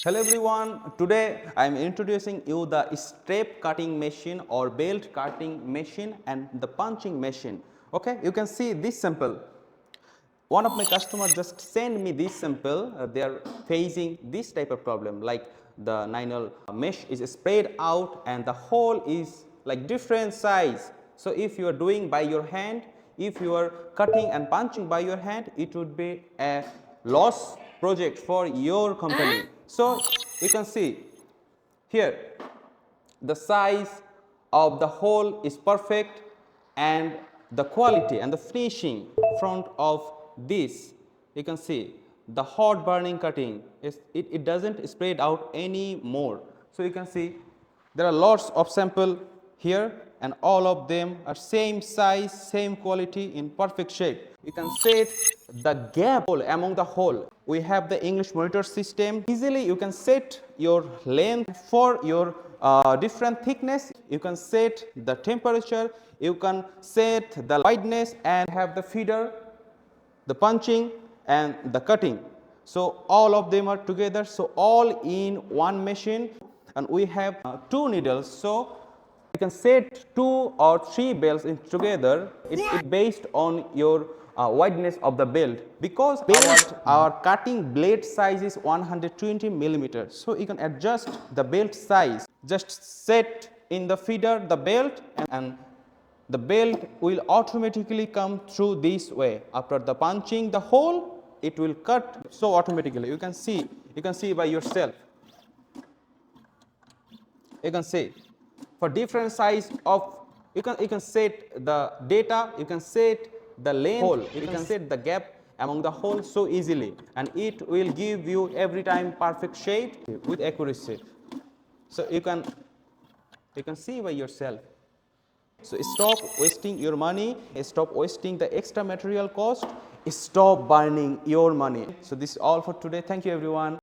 Hello everyone, today I am introducing you the strap cutting machine or belt cutting machine and the punching machine. Okay, you can see this sample. One of my customers just sent me this sample. They are facing this type of problem, like the nylon mesh is spread out and the hole is like different size. So if you are doing by your hand, if you are cutting and punching by your hand, it would be a loss project for your company. So you can see here the size of the hole is perfect and the quality and the finishing front of this, you can see the hot burning cutting is it doesn't spread out anymore. So you can see there are lots of sample here and all of them are same size, same quality in perfect shape. You can set the gap among the hole. We have the English monitor system. Easily you can set your length for your different thickness. You can set the temperature, you can set the wideness and have the feeder, the punching and the cutting. So all of them are together, so all in one machine, and we have two needles. So you can set 2 or 3 belts in together. It based on your wideness of the belt, because our cutting blade size is 120 millimeters. So you can adjust the belt size. Just set in the feeder the belt and the belt will automatically come through this way. After the punching the hole, it will cut so automatically. You can see by yourself. You can see for different size of, you can set the data, you can set the length hole, you can set the gap among the hole so easily, and it will give you every time perfect shape with accuracy. So you can see by yourself. So stop wasting your money, stop wasting the extra material cost, stop burning your money. So this is all for today. Thank you everyone.